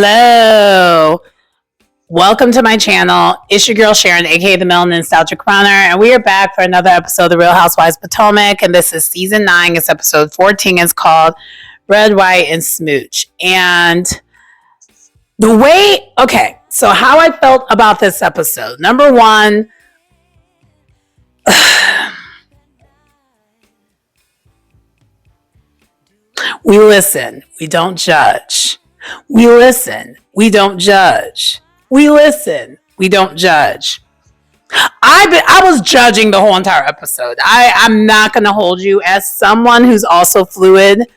Hello. Welcome to my channel. It's your girl Sharon, aka the Melanin Nostalgic Runner, and we are back for another episode of The Real Housewives of Potomac, and this is season 9. It's episode 14. It's called Red, White, and Smooch. And so how I felt about this episode. Number one, we listen, we don't judge. We listen, we don't judge. We listen, we don't judge. I was judging the whole entire episode. I'm not going to hold you as someone who's also fluid,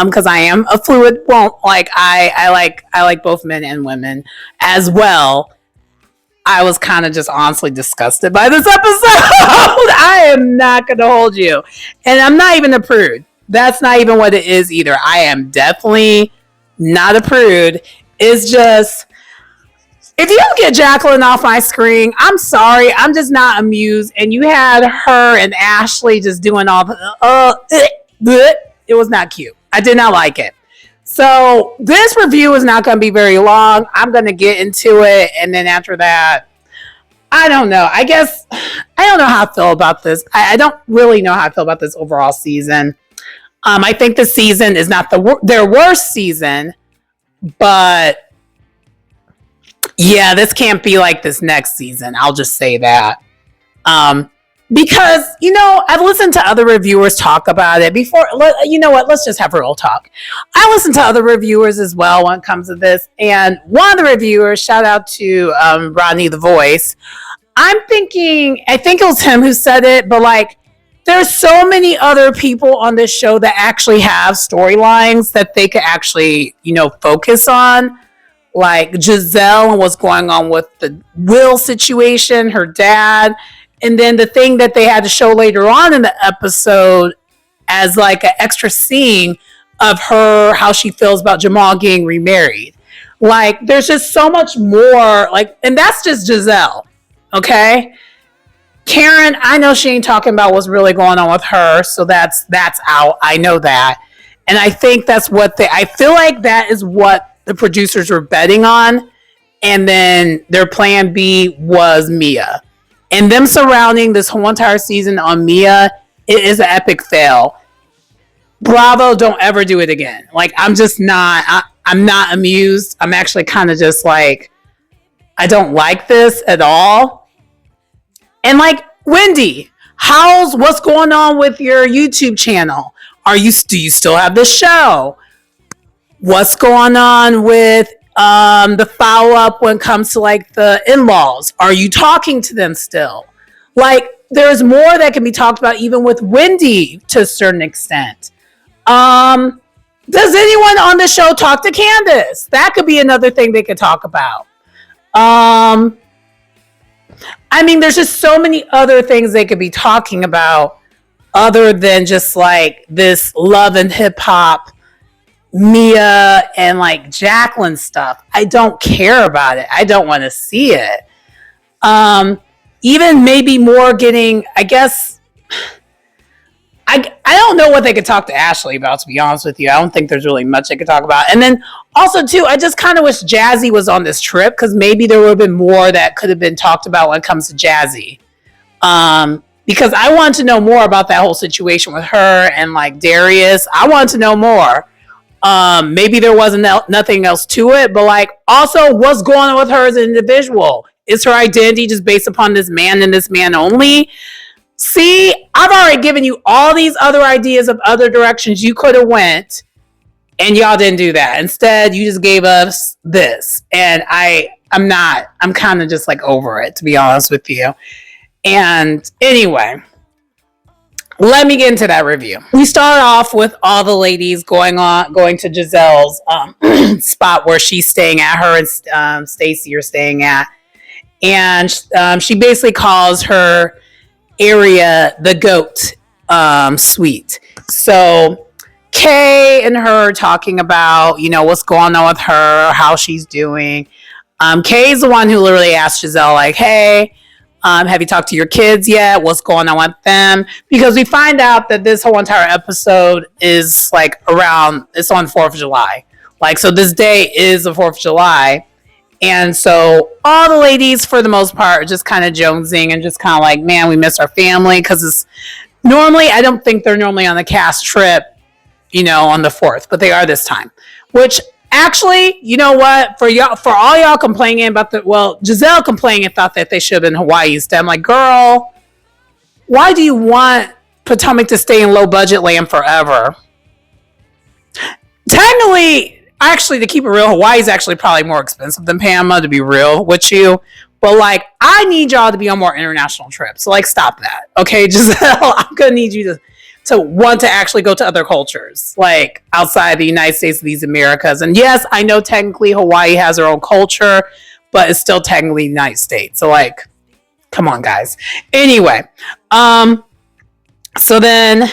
because I am a fluid. Well, I like both men and women as well. I was kind of just honestly disgusted by this episode. I am not going to hold you, and I'm not even a prude. That's not even what it is either. I am definitely not a prude. It's just, if you don't get Jacqueline off my screen, I'm sorry. I'm just not amused. And you had her and Ashley just doing all the, it was not cute. I did not like it. So this review is not going to be very long. I'm going to get into it. And then after that, I don't know. I guess, I don't know how I feel about this. I don't really know how I feel about this overall season. I think the season is not their worst season, but yeah, this can't be like this next season. I'll just say that. Because, I've listened to other reviewers talk about it before. You know what? Let's just have real talk. I listen to other reviewers as well when it comes to this. And one of the reviewers, shout out to Rodney the Voice. I think it was him who said it, but there's so many other people on this show that actually have storylines that they could actually, focus on. Like Giselle and what's going on with the Will situation, her dad. And then the thing that they had to show later on in the episode as an extra scene of her, how she feels about Jamal getting remarried. There's just so much more, and that's just Giselle. Okay. Karen, I know she ain't talking about what's really going on with her, so that's out. I know that. And I think that's I feel like that is what the producers were betting on. And then their plan B was Mia. And them surrounding this whole entire season on Mia, it is an epic fail. Bravo, don't ever do it again. I'm just not, I'm not amused. I'm actually kind of just I don't like this at all. And Wendy, what's going on with your YouTube channel? Do you still have the show? What's going on with the follow-up when it comes to the in-laws? Are you talking to them still? There's more that can be talked about even with Wendy to a certain extent. Does anyone on the show talk to Candace? That could be another thing they could talk about. There's just so many other things they could be talking about other than just this love and hip hop, Mia and Jacqueline stuff. I don't care about it. I don't want to see it. Even maybe more getting, I guess, I don't know what they could talk to Ashley about, to be honest with you. I don't think there's really much they could talk about. And then also, too, I just kind of wish Jazzy was on this trip because maybe there would have been more that could have been talked about when it comes to Jazzy. Because I wanted to know more about that whole situation with her and Darius. I wanted to know more. Maybe there wasn't nothing else to it, but also what's going on with her as an individual? Is her identity just based upon this man and this man only? See, I've already given you all these other ideas of other directions you could have went, and y'all didn't do that. Instead, you just gave us this. And I'm kind of just over it, to be honest with you. And anyway, let me get into that review. We start off with all the ladies going to Giselle's spot where she's staying at, her and Stacey are staying at. And she basically calls her area the goat suite. So Kay and her talking about, what's going on with her, how she's doing. Kay's the one who literally asked Giselle, hey, have you talked to your kids yet? What's going on with them? Because we find out that this whole entire episode is it's on 4th of July. Like, so this day is the 4th of July. And so all the ladies, for the most part, are just kind of jonesing and just kind of like, man, we miss our family. Because it's normally, I don't think they're normally on the cast trip, on the 4th, but they are this time. Which actually, you know what? For all y'all complaining about Giselle complaining and thought that they should have been Hawaii instead. I'm like, girl, why do you want Potomac to stay in low budget land forever? Technically, actually, to keep it real, Hawaii is actually probably more expensive than Panama, to be real with you. But like, I need y'all to be on more international trips. So like, stop that. Okay, Giselle, I'm gonna need you to want to actually go to other cultures, like outside the United States of these Americas. And yes, I know technically Hawaii has their own culture, but it's still technically the United States. So like, come on, guys. Anyway, so then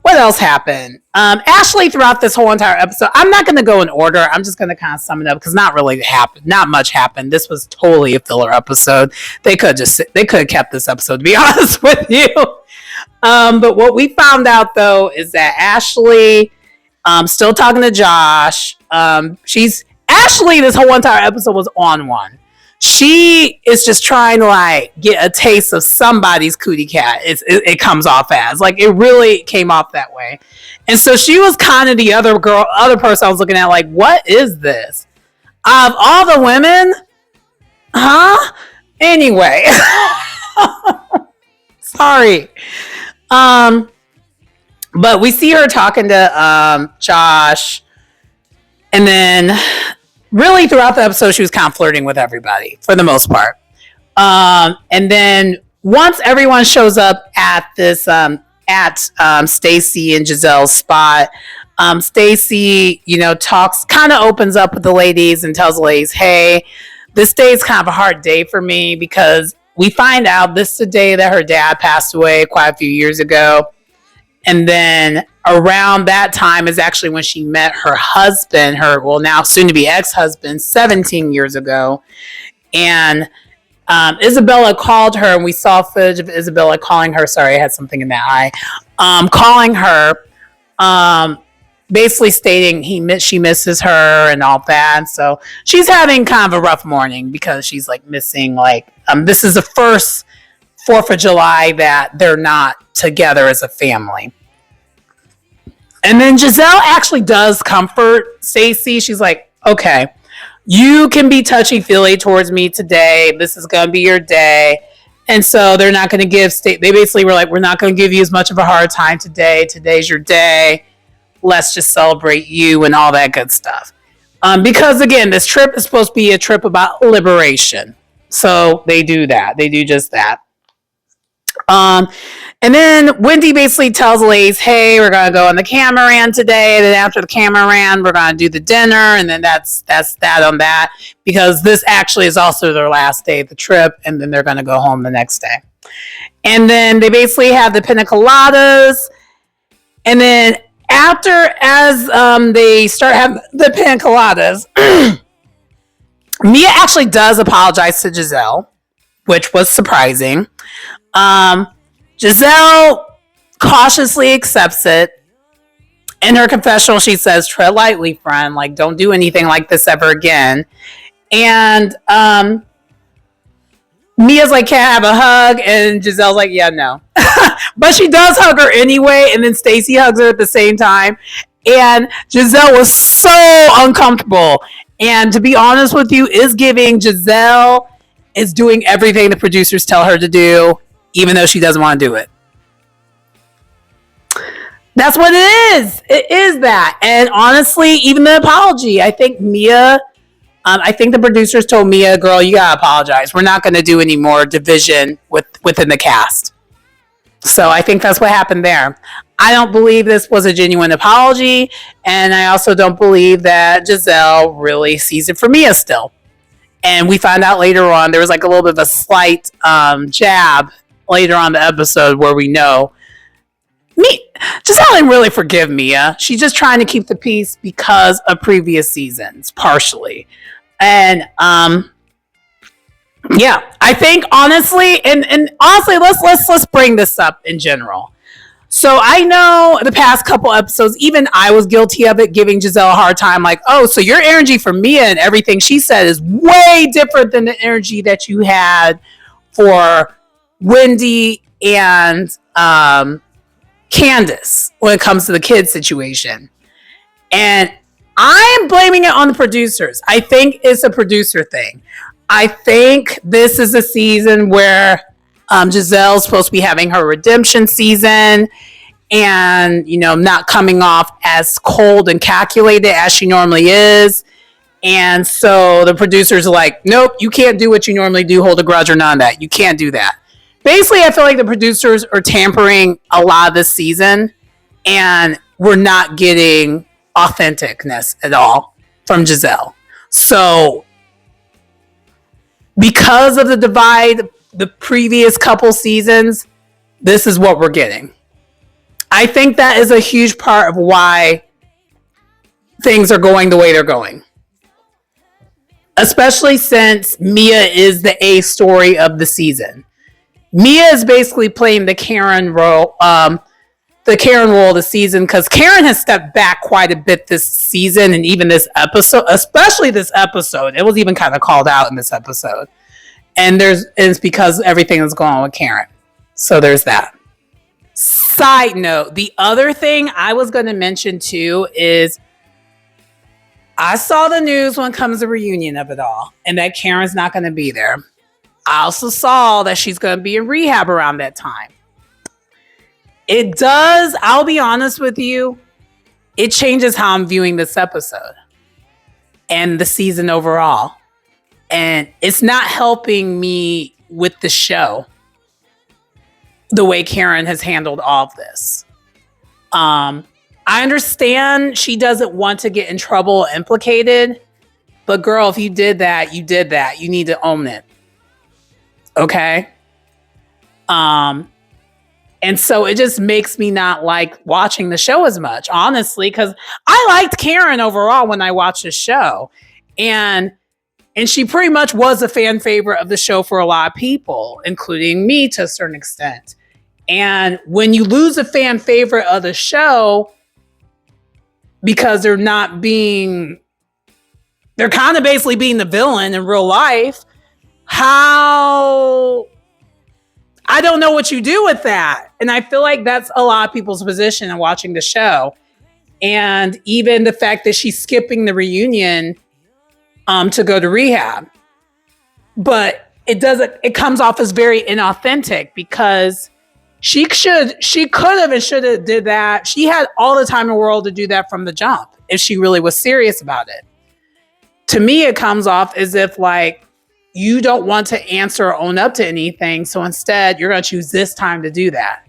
what else happened? Ashley, throughout this whole entire episode, I'm not going to go in order. I'm just going to kind of sum it up because not much happened. This was totally a filler episode. They could have kept this episode, to be honest with you. But what we found out though is that Ashley, still talking to Josh. Ashley, this whole entire episode was on one. She is just trying to like get a taste of somebody's cootie cat. It comes off as like, it really came off that way. And so she was kind of the other person I was looking at like, what is this? Of all the women? Huh? Anyway. Sorry. But we see her talking to Josh, and then really throughout the episode she was kind of flirting with everybody for the most part. And then once everyone shows up at this Stacy and Giselle's spot, Stacy, kind of opens up with the ladies and tells the ladies, hey, this day is kind of a hard day for me because we find out this is the day that her dad passed away quite a few years ago. And then around that time is actually when she met her husband, now soon to be ex-husband, 17 years ago. And Isabella called her, and we saw footage of Isabella calling her. Sorry, I had something in that eye. Calling her, basically stating she misses her and all that. So she's having kind of a rough morning because she's like missing this is the first 4th of July that they're not together as a family. And then Giselle actually does comfort Stacy. She's like, okay, you can be touchy-feely towards me today. This is going to be your day. And so they're not going to they basically were like, we're not going to give you as much of a hard time today. Today's your day. Let's just celebrate you and all that good stuff. Because again, this trip is supposed to be a trip about liberation. So they do that. They do just that. And then Wendy basically tells the ladies, hey, we're going to go on the Catamaran today. And then after the Catamaran, we're going to do the dinner. And then that's that on that. Because this actually is also their last day of the trip. And then they're going to go home the next day. And then they basically have the pina coladas. And then as they start having the pina coladas, Mia actually does apologize to Giselle, which was surprising. Giselle cautiously accepts it. In her confessional, she says, tread lightly, friend. Like, don't do anything like this ever again. And Mia's like, can I have a hug? And Giselle's like, yeah, no. But she does hug her anyway. And then Stacy hugs her at the same time. And Giselle was so uncomfortable. And to be honest with you, is giving Giselle is doing everything the producers tell her to do, even though she doesn't want to do it. That's what it is. It is that. And honestly, even the apology, I think Mia, I think the producers told Mia, girl, you gotta apologize. We're not going to do any more division within the cast. So I think that's what happened there. I don't believe this was a genuine apology. And I also don't believe that Giselle really sees it for Mia still. And we find out later on, there was like a little bit of a slight jab later on the episode where we know Giselle didn't really forgive Mia. She's just trying to keep the peace because of previous seasons, partially. And yeah, I think honestly, and honestly, let's bring this up in general. So I know the past couple episodes, even I was guilty of it, giving Giselle a hard time. Like, oh, so your energy for Mia and everything she said is way different than the energy that you had for Wendy and Candace when it comes to the kid situation. And I am blaming it on the producers. I think it's a producer thing. I think this is a season where Giselle's supposed to be having her redemption season and, not coming off as cold and calculated as she normally is. And so the producers are like, nope, you can't do what you normally do, hold a grudge or none of that. You can't do that. Basically, I feel like the producers are tampering a lot of this season and we're not getting authenticness at all from Giselle. So because of the divide the previous couple seasons, this is what we're getting. I think that is a huge part of why things are going the way they're going. Especially since Mia is the A story of the season. Mia is basically playing the Karen role of the season because Karen has stepped back quite a bit this season and even this episode, especially this episode. It was even kind of called out in this episode. And it's because everything is going on with Karen. So there's that. Side note, the other thing I was going to mention too is I saw the news when it comes to the reunion of it all and that Karen's not going to be there. I also saw that she's going to be in rehab around that time. It does, I'll be honest with you, it changes how I'm viewing this episode and the season overall. And it's not helping me with the show the way Karen has handled all of this. I understand she doesn't want to get in trouble or implicated, but girl, if you did that, you did that. You need to own it. Okay? And so it just makes me not like watching the show as much, honestly, because I liked Karen overall when I watched the show. And she pretty much was a fan favorite of the show for a lot of people, including me to a certain extent. And when you lose a fan favorite of the show because they're kind of basically being the villain in real life, I don't know what you do with that. And I feel like that's a lot of people's position in watching the show. And even the fact that she's skipping the reunion to go to rehab. But it comes off as very inauthentic because she could have and should have did that. She had all the time in the world to do that from the jump if she really was serious about it. To me, it comes off as if like you don't want to answer or own up to anything. So instead, you're going to choose this time to do that.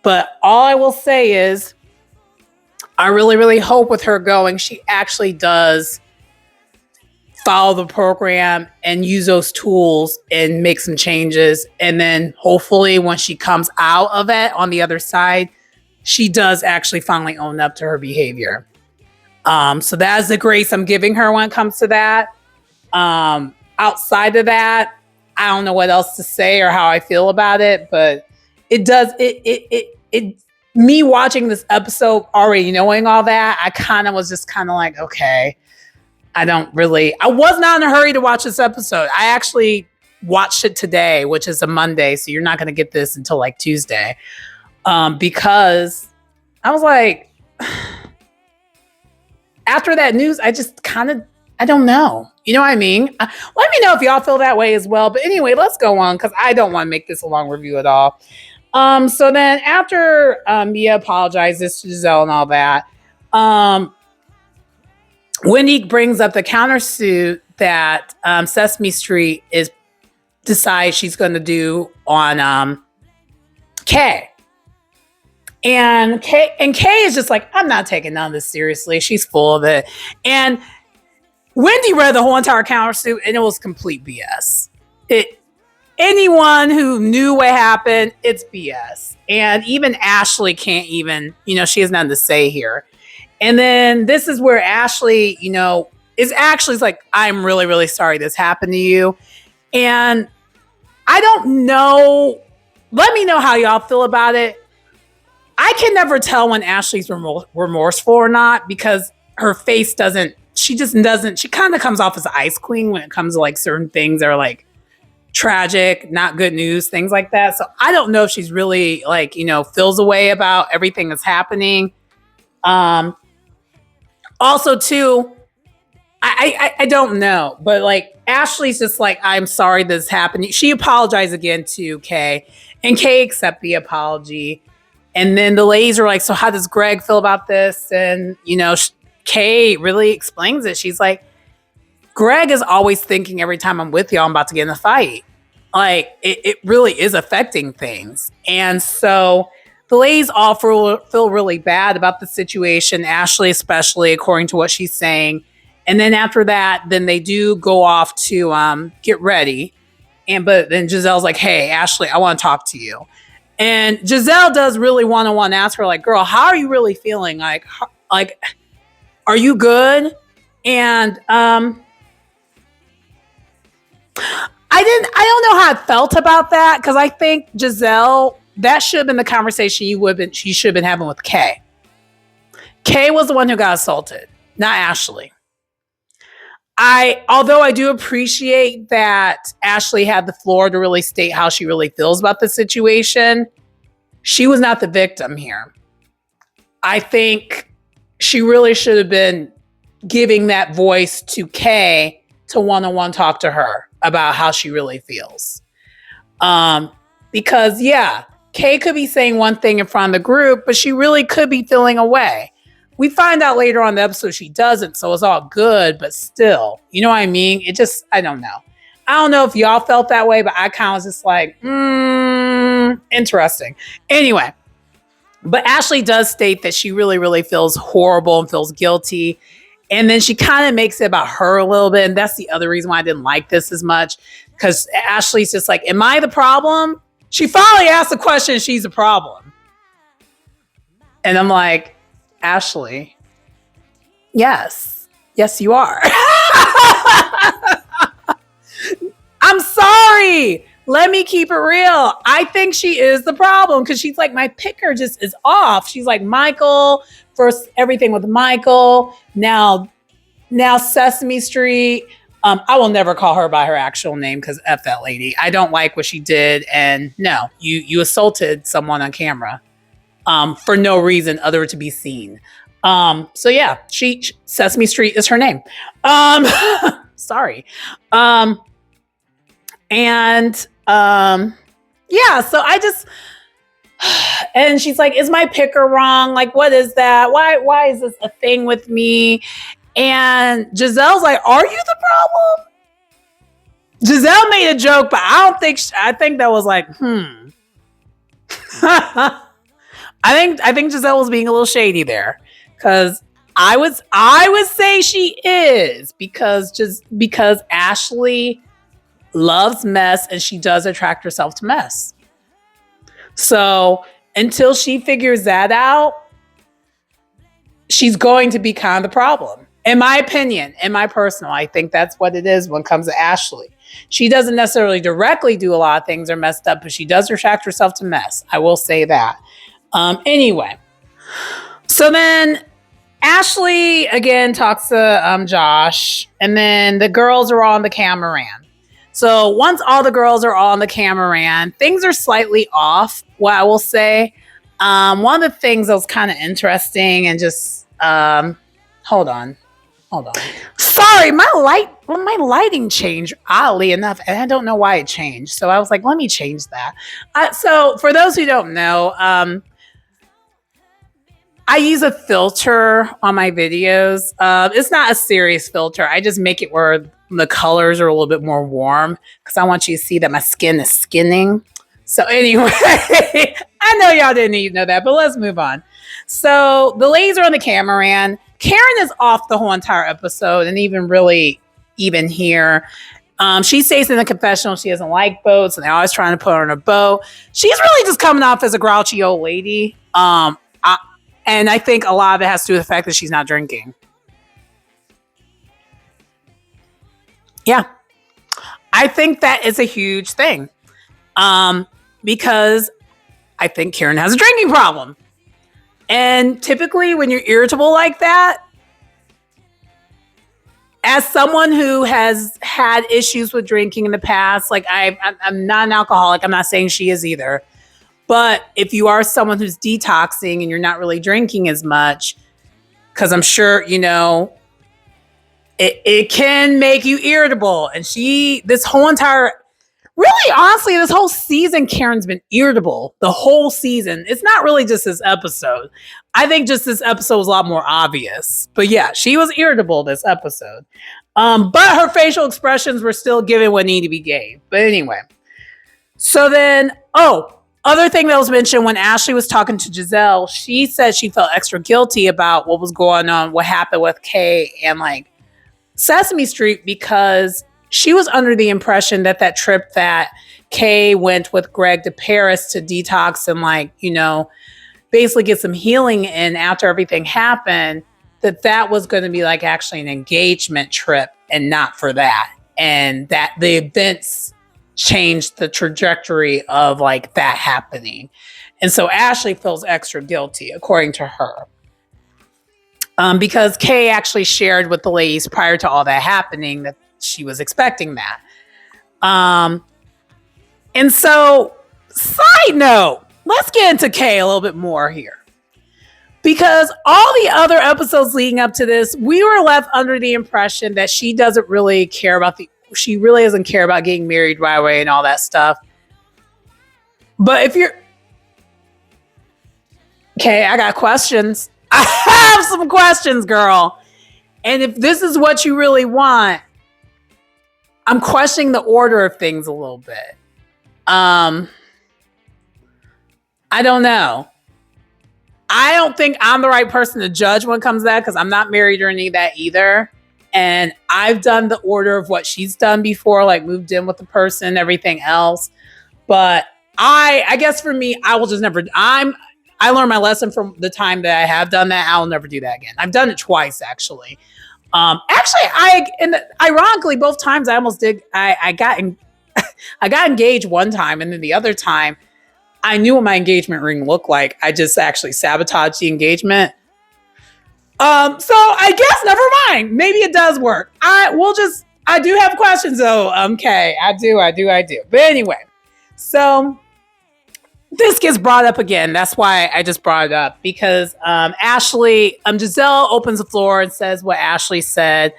But all I will say is I really, really hope with her going, she actually does follow the program and use those tools and make some changes. And then hopefully when she comes out of it on the other side, she does actually finally own up to her behavior. So that is the grace I'm giving her when it comes to that. Outside of that, I don't know what else to say or how I feel about it, but me watching this episode already knowing all that, I kind of was just kind of like, okay, I was not in a hurry to watch this episode. I actually watched it today, which is a Monday. So you're not going to get this until like Tuesday. Because I was like, after that news, I just I don't know. You know what I mean? Let me know if y'all feel that way as well. But anyway, let's go on because I don't want to make this a long review at all. So then after Mia apologizes to Giselle and all that, Wendy brings up the countersuit that Sesame Street decides she's going to do on Kay. And Kay is just like, I'm not taking none of this seriously. She's full of it. And Wendy read the whole entire countersuit and it was complete BS. Anyone who knew what happened, it's BS. And even Ashley can't even, she has nothing to say here. And then this is where Ashley, is like, I'm really, really sorry this happened to you. And I don't know. Let me know how y'all feel about it. I can never tell when Ashley's remorseful or not because her face doesn't, she just doesn't, she kind of comes off as an ice queen when it comes to like certain things that are like tragic, not good news, things like that. So I don't know if she's really like, feels a way about everything that's happening. Also too, I don't know, but like Ashley's just like, I'm sorry this happened. She apologized again to Kay, and Kay accept the apology. And then the ladies are like, so how does Greg feel about this? And, Kay really explains it. She's like, Greg is always thinking every time I'm with you, I'm about to get in a fight. Like, it really is affecting things. And so the ladies all feel really bad about the situation, Ashley especially, according to what she's saying. And then after that, then they do go off to get ready. But then Giselle's like, hey, Ashley, I want to talk to you. And Giselle does really one-on-one ask her, like, girl, how are you really feeling? Like, are you good? And I don't know how I felt about that, because I think Giselle, that should have been the conversation she should have been having with Kay. Kay was the one who got assaulted, not Ashley. Although I do appreciate that Ashley had the floor to really state how she really feels about the situation, she was not the victim here. I think she really should have been giving that voice to Kay to one-on-one talk to her about how she really feels. Because yeah, Kay could be saying one thing in front of the group, but she really could be feeling away. We find out later on the episode she doesn't, so it's all good, but still, you know what I mean? I don't know. I don't know if y'all felt that way, but I kind of was just like, interesting. Anyway, but Ashley does state that she really, really feels horrible and feels guilty. And then she kind of makes it about her a little bit. And that's the other reason why I didn't like this as much, because Ashley's just like, am I the problem? She finally asked the question, she's the problem. And I'm like, Ashley, yes, you are. I'm sorry. Let me keep it real. I think she is the problem, because she's like, my picker just is off. She's like, Michael, first everything with Michael. Now Sesame Street. I will never call her by her actual name, because F that lady. I don't like what she did. And no, you assaulted someone on camera. For no reason other to be seen. So yeah, Sesame Street is her name. Sorry. Yeah, so I just, and she's like, is my picker wrong? Like, what is that? Why is this a thing with me? And Giselle's like, are you the problem? Giselle made a joke, but I think that was like, I think Giselle was being a little shady there, because I would say she is, because Ashley loves mess and she does attract herself to mess. So until she figures that out, she's going to be kind of the problem. In my opinion, in my personal, I think that's what it is when it comes to Ashley. She doesn't necessarily directly do a lot of things that are messed up, but she does attract herself to mess. I will say that. Anyway, so then Ashley again talks to Josh, and then the girls are all on the catamaran. So once all the girls are all on the catamaran, things are slightly off. What I will say, one of the things that was kind of interesting, and just hold on. Sorry, my lighting changed oddly enough, and I don't know why it changed. So I was like, let me change that. So for those who don't know, I use a filter on my videos. It's not a serious filter. I just make it where the colors are a little bit more warm, because I want you to see that my skin is skinning. So anyway, I know y'all didn't need to know that, but let's move on. So the ladies are on the catamaran. Karen is off the whole entire episode, and even here. She states in the confessional she doesn't like boats, and they're always trying to put her on a boat. She's really just coming off as a grouchy old lady. And I think a lot of it has to do with the fact that she's not drinking. Yeah. I think that is a huge thing. Because I think Karen has a drinking problem. And typically when you're irritable like that, as someone who has had issues with drinking in the past, like I'm not an alcoholic. I'm not saying she is either. But if you are someone who's detoxing and you're not really drinking as much, because I'm sure, it can make you irritable. And this whole entire, really honestly, this whole season, Karen's been irritable the whole season. It's not really just this episode. I think just this episode was a lot more obvious. But yeah, she was irritable this episode. But her facial expressions were still giving what needed to be gave. But anyway. So then, other thing that was mentioned when Ashley was talking to Giselle, she said she felt extra guilty about what was going on, what happened with Kay and like Sesame Street, because she was under the impression that trip that Kay went with Greg to Paris to detox and basically get some healing in after everything happened, that was going to be like actually an engagement trip and not for that. And that the events changed the trajectory of like that happening. And so Ashley feels extra guilty, according to her. Because Kay actually shared with the ladies prior to all that happening that she was expecting that. And so, side note, let's get into Kay a little bit more here. Because all the other episodes leading up to this, we were left under the impression that she doesn't really care about she really doesn't care about getting married right away and all that stuff. But if you're... Okay, I got questions. I have some questions, girl. And if this is what you really want, I'm questioning the order of things a little bit. I don't know. I don't think I'm the right person to judge when it comes to that because I'm not married or any of that either. And I've done the order of what she's done before, like moved in with the person and everything else. But I guess for me, I will just never... I learned my lesson from the time that I have done that. I'll never do that again. I've done it twice, actually. Ironically, both times I almost did. I got engaged one time, and then the other time, I knew what my engagement ring looked like. I just actually sabotaged the engagement. So I guess never mind. Maybe it does work. I do have questions though. Okay, I do. But anyway, so this gets brought up again. That's why I just brought it up because Giselle opens the floor and says what Ashley said.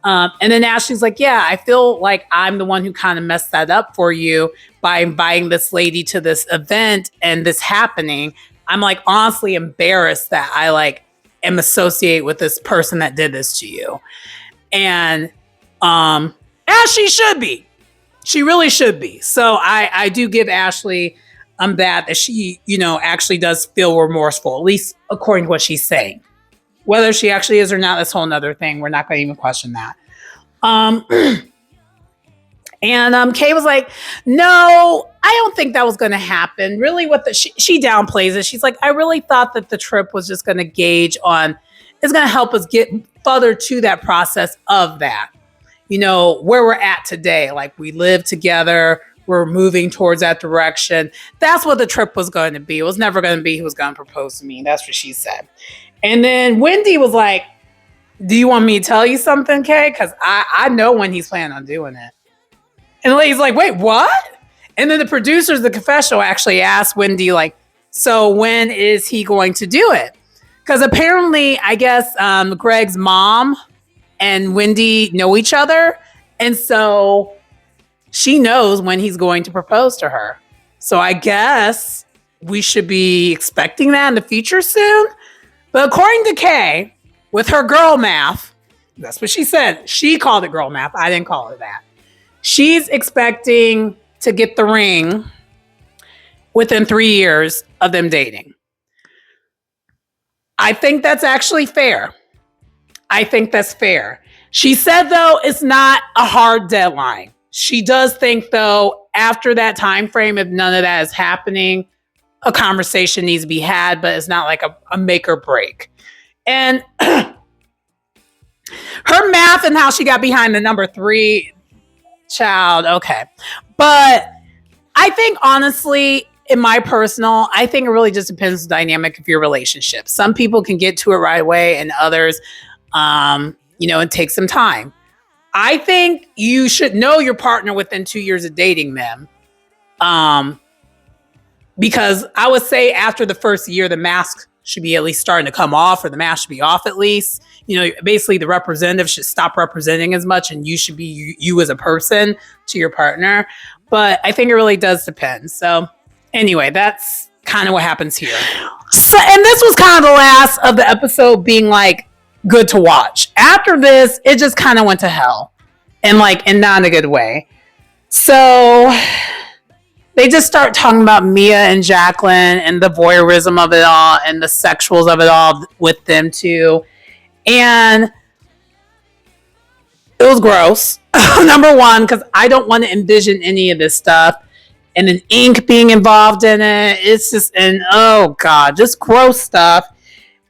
And then Ashley's like, yeah, I feel like I'm the one who kind of messed that up for you by inviting this lady to this event and this happening. I'm like honestly embarrassed that I like am associated with this person that did this to you. And as she should be. She really should be. So I do give Ashley that she, actually does feel remorseful, at least according to what she's saying. Whether she actually is or not, that's a whole nother thing. We're not going to even question that. And Kay was like, no, I don't think that was going to happen. Really, she downplays it. She's like, I really thought that the trip was just going to it's going to help us get further to that process of that. Where we're at today. Like we live together. We're moving towards that direction. That's what the trip was going to be. It was never going to be who was going to propose to me. That's what she said. And then Wendy was like, do you want me to tell you something, Kay? Because I know when he's planning on doing it. And the lady's like, wait, what? And then the producers, the confessional, actually asked Wendy, like, so when is he going to do it? Because apparently, I guess Greg's mom and Wendy know each other. And so she knows when he's going to propose to her. So I guess we should be expecting that in the future soon. But according to Kay, with her girl math, that's what she said. She called it girl math. I didn't call it that. She's expecting to get the ring within 3 years of them dating. I think that's actually fair. I think that's fair. She said, though, it's not a hard deadline. She does think, though, after that time frame, if none of that is happening, a conversation needs to be had, but it's not like a make or break. And her math and how she got behind the number 3 child, okay. But I think, honestly, in my personal, I think it really just depends on the dynamic of your relationship. Some people can get to it right away, and others, it takes some time. I think you should know your partner within 2 years of dating them. Because I would say after the first year, the mask should be at least starting to come off, or the mask should be off at least. Basically the representative should stop representing as much, and you should be you as a person to your partner. But I think it really does depend. So anyway, that's kind of what happens here. So, and this was kind of the last of the episode being like good to watch. After this, it just kind of went to hell, and not in a good way. So they just start talking about Mia and Jacqueline and the voyeurism of it all and the sexuals of it all with them too. And it was gross. Number one, because I don't want to envision any of this stuff. And an ink being involved in it. It's just, and oh God, just gross stuff.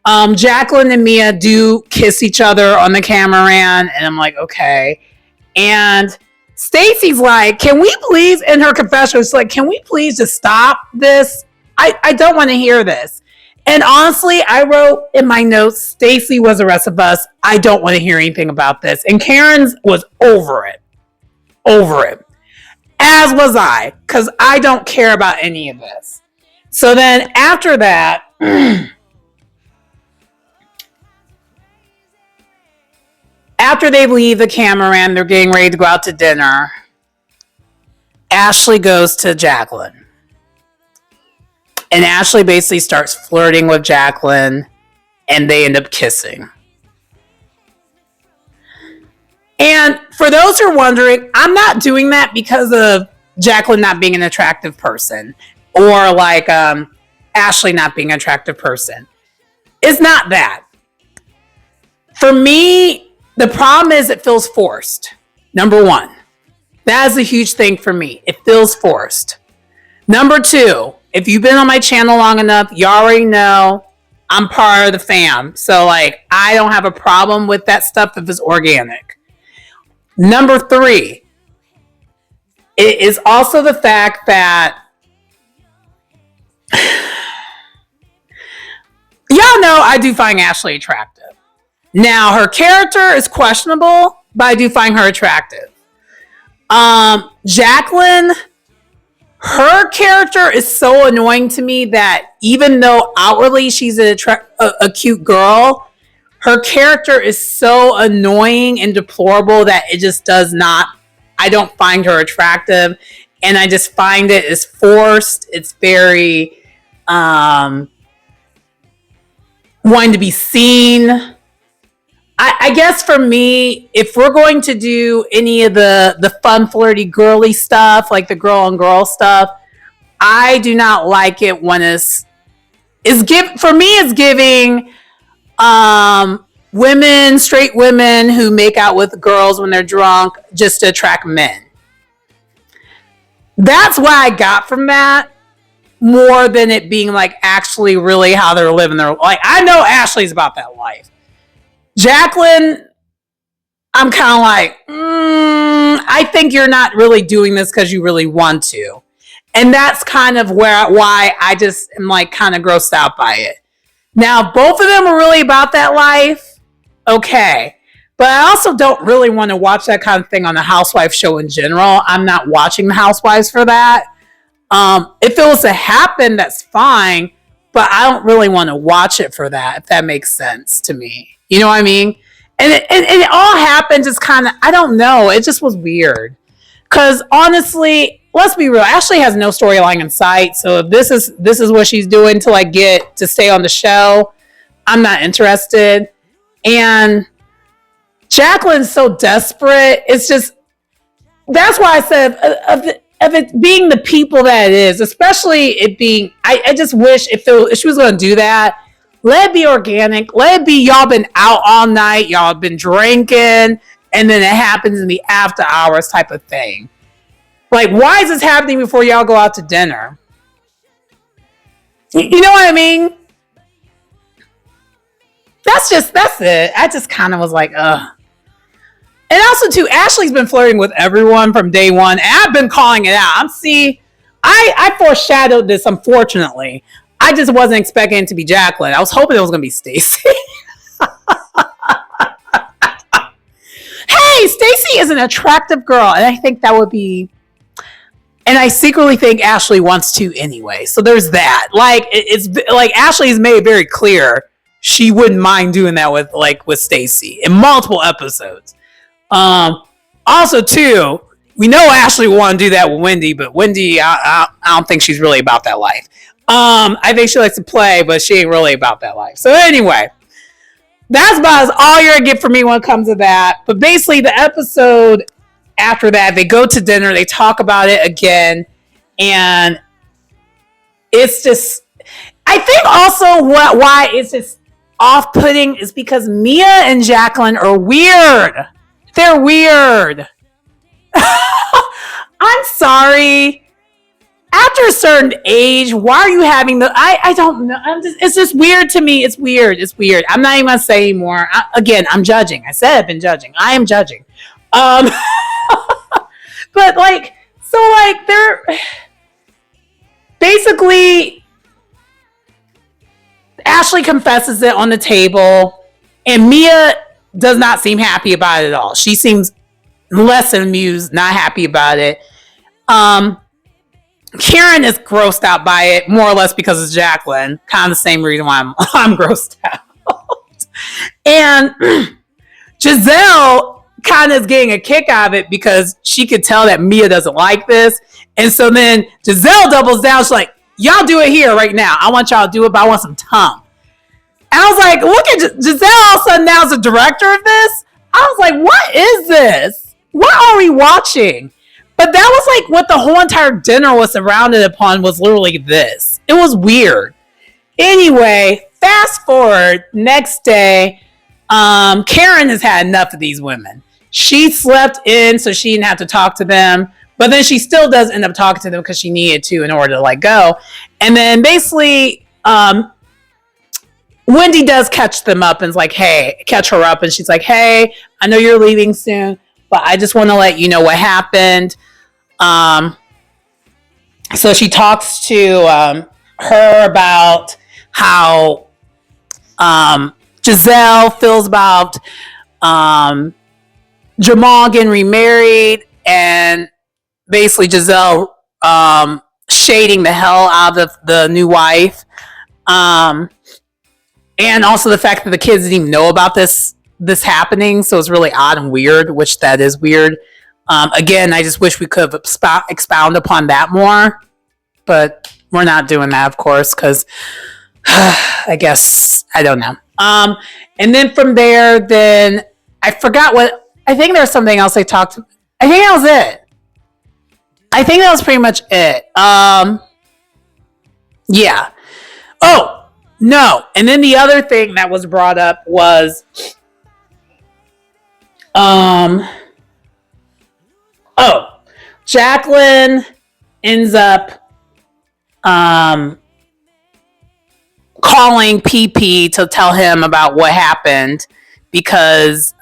Jacqueline and Mia do kiss each other on the cameraman. And I'm like, okay. And Stacy's like, can we please, in her confession, it's like, can we please just stop this? I don't want to hear this. And honestly, I wrote in my notes, Stacy was the rest of us. I don't want to hear anything about this. And Karen's was over it. As was I, because I don't care about any of this. So then after that, after they leave the cameraman, they're getting ready to go out to dinner. Ashley goes to Jacqueline. And Ashley basically starts flirting with Jacqueline, and they end up kissing. And for those who are wondering, I'm not doing that because of Jacqueline not being an attractive person, or Ashley not being an attractive person. It's not that. For me, the problem is it feels forced. Number one, that is a huge thing for me. It feels forced. Number two, if you've been on my channel long enough, you already know I'm part of the fam. So I don't have a problem with that stuff if it's organic. Number three, it is also the fact that y'all know I do find Ashley attractive. Now, her character is questionable, but I do find her attractive. Jacqueline, her character is so annoying to me that even though outwardly she's a cute girl, her character is so annoying and deplorable that it just does not, I don't find her attractive. And I just find it as forced. It's very wanting to be seen. I guess for me, if we're going to do any of the fun, flirty, girly stuff, like the girl on girl stuff, I do not like it when it's giving women, straight women who make out with girls when they're drunk just to attract men. That's what I got from that, more than it being actually really how they're living their life. I know Ashley's about that life. Jacqueline, I'm kind of I think you're not really doing this because you really want to. And that's kind of why I just am kind of grossed out by it. Now, both of them are really about that life. Okay. But I also don't really want to watch that kind of thing on the Housewives show in general. I'm not watching the Housewives for that. If it was to happen, that's fine. But I don't really want to watch it for that, if that makes sense to me. You know what I mean? And it all happened just kind of, I don't know. It just was weird. Because honestly, let's be real. Ashley has no storyline in sight. So if this is what she's doing to get to stay on the show, I'm not interested. And Jacqueline's so desperate. It's just, that's why I said of it being the people that it is, especially it being, I just wish if she was going to do that, let it be organic. Let it be y'all been out all night. Y'all have been drinking. And then it happens in the after hours type of thing. Why is this happening before y'all go out to dinner? You know what I mean? That's it. I just kind of was ugh. And also, too, Ashley's been flirting with everyone from day one. And I've been calling it out. I foreshadowed this, unfortunately. I just wasn't expecting it to be Jacqueline. I was hoping it was going to be Stacey. Hey, Stacey is an attractive girl, and I think that would be. And I secretly think Ashley wants to anyway. So there's that. Like it's like Ashley's made very clear she wouldn't mind doing that with Stacey in multiple episodes. Also, too, we know Ashley will want to do that with Wendy, but Wendy, I don't think she's really about that life. I think she likes to play, but she ain't really about that life. So anyway, that's about all you're gonna get from me when it comes to that. But basically, the episode after that, they go to dinner, they talk about it again, and it's just. I think also why it's just off-putting is because Mia and Jacqueline are weird. They're weird. I'm sorry. After a certain age, why are you having the? I don't know. It's just weird to me. It's weird. I'm not even gonna say anymore. I'm judging. I said I've been judging. I am judging. But they're basically Ashley confesses it on the table, and Mia does not seem happy about it at all. She seems less than amused, not happy about it. Karen is grossed out by it, more or less because it's Jacqueline. Kind of the same reason why I'm grossed out. And Giselle kind of is getting a kick out of it because she could tell that Mia doesn't like this. And so then Giselle doubles down. She's like, y'all do it here right now. I want y'all to do it, but I want some tongue. And I was like, look at Giselle all of a sudden now is the director of this. I was like, what is this? What are we watching? But that was like what the whole entire dinner was surrounded upon was literally this. It was weird. Anyway, fast forward, next day, Karen has had enough of these women. She slept in so she didn't have to talk to them. But then she still does end up talking to them because she needed to in order to go. And then basically, Wendy does catch them up and is like, hey, catch her up. And she's like, hey, I know you're leaving soon, but I just want to let you know what happened. So she talks to her about how Giselle feels about Jamal getting remarried, and basically Giselle shading the hell out of the new wife. And also the fact that the kids didn't even know about this happening. So it's really odd and weird, which that is weird. Again, I just wish we could have expound upon that more. But we're not doing that, of course, because I guess, I don't know. And then from there, then I forgot I think there was something else they talked. I think that was it. I think that was pretty much it. Yeah. Oh, no. And then the other thing that was brought up was, Jacqueline ends up, calling PP to tell him about what happened because,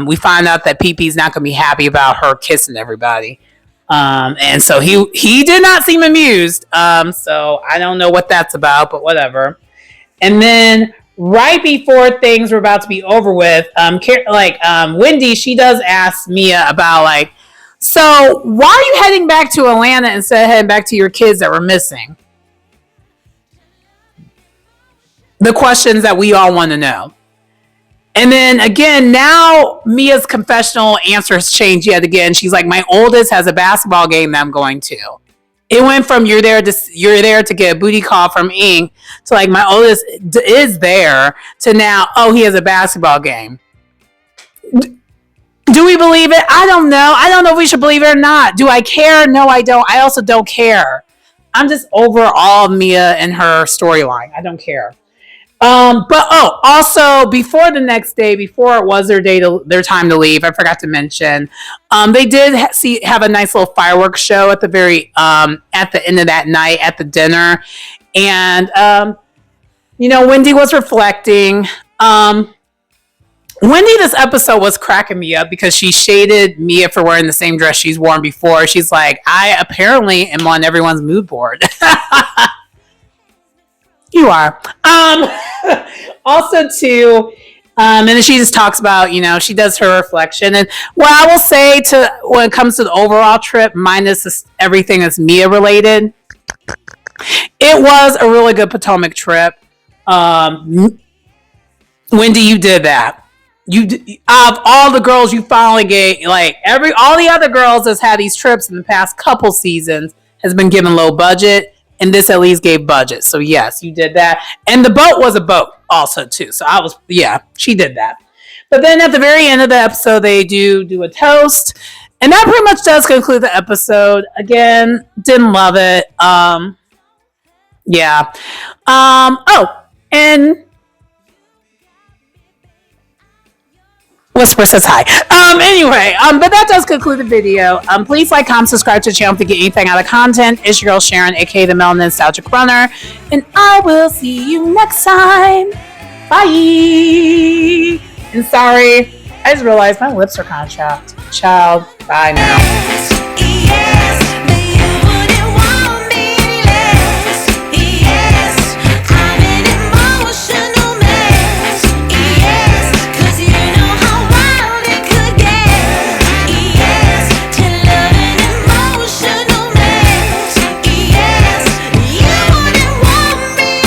we find out that PP's not going to be happy about her kissing everybody. And so he did not seem amused. So I don't know what that's about, but whatever. And then right before things were about to be over with, Wendy, she does ask Mia about so why are you heading back to Atlanta instead of heading back to your kids that were missing? The questions that we all want to know. And then again, now Mia's confessional answer has changed yet again. She's like, my oldest has a basketball game that I'm going to. It went from you're there to get a booty call from Ing to my oldest is there to now, he has a basketball game. Do we believe it? I don't know. I don't know if we should believe it or not. Do I care? No, I don't. I also don't care. I'm just over all of Mia and her storyline. I don't care. But also before the next day, before it was their time to leave, I forgot to mention, they did have a nice little fireworks show at the very at the end of that night at the dinner, and Wendy was reflecting. Wendy, this episode was cracking me up because she shaded Mia for wearing the same dress she's worn before. She's like, I apparently am on everyone's mood board. You are. Also, too, and then she just talks about, she does her reflection. And what I will say to when it comes to the overall trip, minus everything that's Mia related, it was a really good Potomac trip. Wendy, you did that. Of all the girls you finally gave, like all the other girls that's had these trips in the past couple seasons has been given low budget, and this at least gave budget. So yes, you did that, and the boat was a boat also too. So she did that. But then at the very end of the episode, they do a toast, and that pretty much does conclude the episode. Again, didn't love it. Yeah. Oh, and Whisper says hi. Anyway, but that does conclude the video. Please like, comment, subscribe to the channel to get anything out of the content. It's your girl Sharon, aka the Melanin Nostalgic Runner, and I will see you next time. Bye. And sorry, I just realized my lips are kind of chapped. Ciao. Bye now.